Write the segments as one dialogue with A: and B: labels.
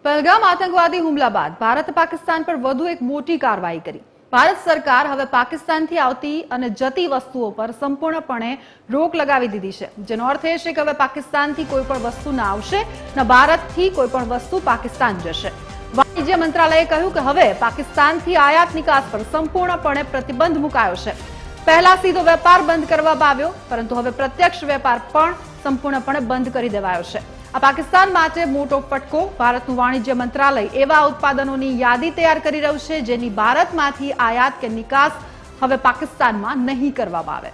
A: पहलगाम आतंकवादी हुमला बाद भारत पाकिस्तान पर વધુ એક મોટી કાર્યવાહી કરી। ભારત સરકાર હવે પાકિસ્તાનથી આવતી અને જતી વસ્તુઓ પર સંપૂર્ણપણે રોક લગાવી દીધી છે, જેનો અર્થ એ છે કે હવે પાકિસ્તાનથી કોઈ પણ વસ્તુ ના આવશે, ન ભારતથી કોઈ પણ વસ્તુ પાકિસ્તાન જશે। વાણિજ્ય મંત્રાલયે કહ્યું કે હવે પાકિસ્તાનથી આયાત નિકાસ પર સંપૂર્ણપણે પ્રતિબંધ મુકાયો છે। પહેલા સીધો વેપાર બંધ કરવામાં આવ્યો, પરંતુ હવે પ્રત્યક્ષ વેપાર પણ સંપૂર્ણપણે બંધ કરી દેવાયો છે। આ પાકિસ્તાન માટે મોટો ફટકો। ભારતનું વાણિજ્ય મંત્રાલય એવા ઉત્પાદનોની યાદી તૈયાર કરી રહ્યું છે જેની ભારતમાંથી આયાત કે નિકાસ હવે પાકિસ્તાનમાં નહીં કરવામાં આવે।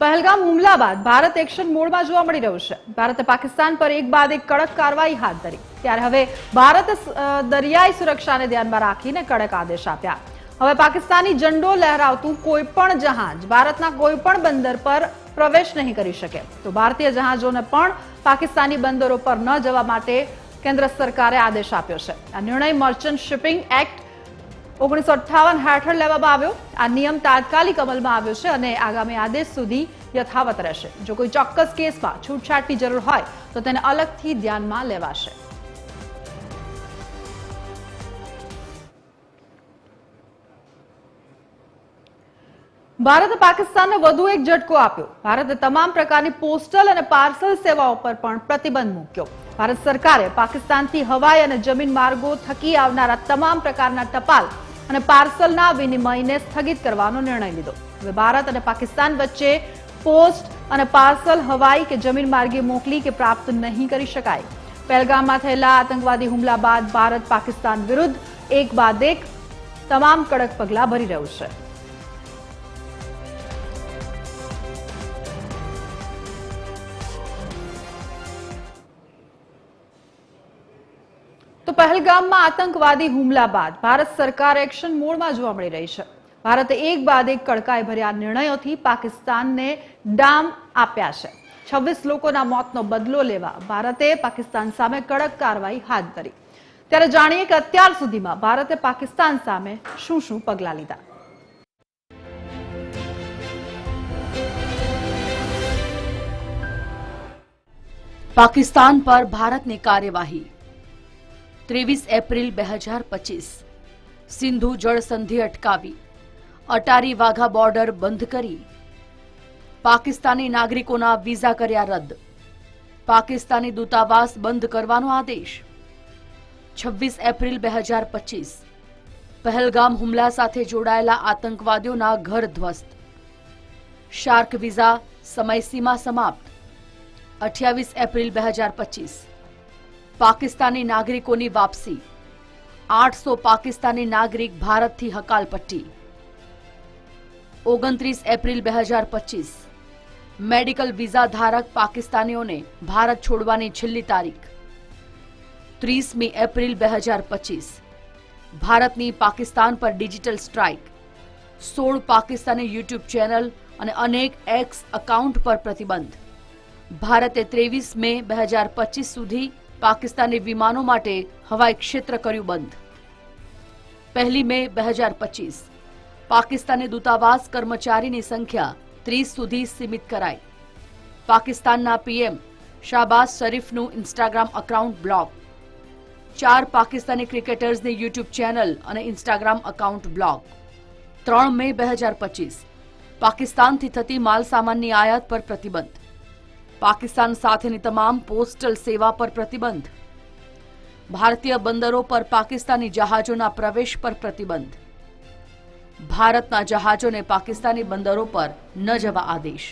A: पहलगाम हुमला बाद भारत एक्शन मोडમાં જોવા મળી રહ્યું છે। ભારતે પાકિસ્તાન પર એક બાદ એક કડક કાર્યવાહી હાથ ધરી, ત્યારે હવે ભારત દરિયાઈ સુરક્ષાને ધ્યાનમાં રાખીને કડક આદેશ આપ્યા। હવે પાકિસ્તાની ઝંડો લહેરાવતું કોઈ પણ જહાજ ભારતના કોઈ પણ બંદર પર પ્રવેશ નહીં કરી શકે, તો ભારતીય જહાજોને પણ પાકિસ્તાની બંદરો પર ન જવા માટે કેન્દ્ર સરકારે આદેશ આપ્યો છે। આ નિર્ણય મર્ચન્ટ શિપિંગ એક્ટ 1958 હેઠળ લેવામાં આવ્યો। આ નિયમ તાત્કાલિક અમલમાં આવ્યો છે અને આગામી આદેશ સુધી યથાવત રહેશે। જો કોઈ ચોક્કસ કેસમાં છૂટછાટની જરૂર હોય તો તેને અલગથી ધ્યાનમાં લેવાશે। ભારતે પાકિસ્તાનને વધુ એક ઝટકો આપ્યો। ભારતે તમામ પ્રકારની પોસ્ટલ અને પાર્સલ સેવાઓ પર પણ પ્રતિબંધ મૂક્યો। ભારત સરકારે પાકિસ્તાનથી હવાઈ અને જમીન માર્ગો થકી આવનારા તમામ પ્રકારના ટપાલ અને પાર્સલના વિનિમયને સ્થગિત કરવાનો નિર્ણય લીધો। હવે ભારત અને પાકિસ્તાન વચ્ચે પોસ્ટ અને પાર્સલ હવાઈ કે જમીન માર્ગે મોકલી કે પ્રાપ્ત નહીં કરી શકાય। પહેલગામમાં થયેલા આતંકવાદી હુમલા બાદ ભારત પાકિસ્તાન વિરુદ્ધ એક બાદ એક તમામ કડક પગલાં ભરી રહ્યું છે। તો પહેલગામમાં આતંકવાદી હુમલા બાદ ભારત સરકાર એક્શન મોડમાં જોવા મળી રહી છે। ભારતે એક બાદ એક કડકાઈ ભર્યા નિર્ણયોથી પાકિસ્તાનને ડામ આપ્યા છે। 26 લોકોના મોતનો બદલો લેવા ભારતે પાકિસ્તાન સામે કડક કાર્યવાહી હાથ ધરી। ત્યારે જાણીએ કે અત્યાર સુધીમાં ભારતે પાકિસ્તાન સામે શું શું પગલાં લીધા।
B: पाकिस्तान पर भारतनी कार्यवाही 23 एप्रिल 2025 सिंधु जल संधि अटकावी, अटारी वाघा बॉर्डर बंद करी, पाकिस्तानी नागरिकोना वीजा कर्या रद्द, पाकिस्तानी दूतावास बंद करवानो आदेश। 26 एप्रिल 2025 पहलगाम हुमला साथे जोड़ायेला आतंकवादीओना घर ध्वस्त, शार्क वीजा समय सीमा समाप्त। 28 एप्रिल 2025 पाकिस्तानी नागरिकोनी वापसी, 800 पाकिस्तानी नागरिक भारत थी हकालपट्टी। 29 एप्रिल 2025 मेडिकल वीजा धारक पाकिस्तानियों ने भारत छोड़वानी छेल्ली तारीख। 30 एप्रिल 2025 भारतनी पाकिस्तान पर digital strike, 16 Pakistani YouTube channel और अनेक एक्स अकाउंट पर प्रतिबंध। भारते 23 मे 2025 सुधी पाकिस्तानी विमानों माटे हवाई क्षेत्र कर्यु बंद। 1 मे 2025 पाकिस्तानी दूतावास कर्मचारीनी संख्या 30 सुधी सीमित कराई। पाकिस्तानना पीएम शाहबाज शरीफनु इंस्टाग्राम अकाउंट ब्लॉक। 4 पाकिस्तानी क्रिकेटर्सनी यूट्यूब चैनल और Instagram account block. 3 May 2025 Pakistan थी थती माल सामाननी आयात पर प्रतिबंध। पाकिस्तान साथेनी तमाम पोस्टल सेवा पर प्रतिबंध। भारतीय बंदरों पर पाकिस्तानी जहाजों प्रवेश पर प्रतिबंध। भारतना जहाजों ने पाकिस्तानी बंदरों पर न जवा आदेश।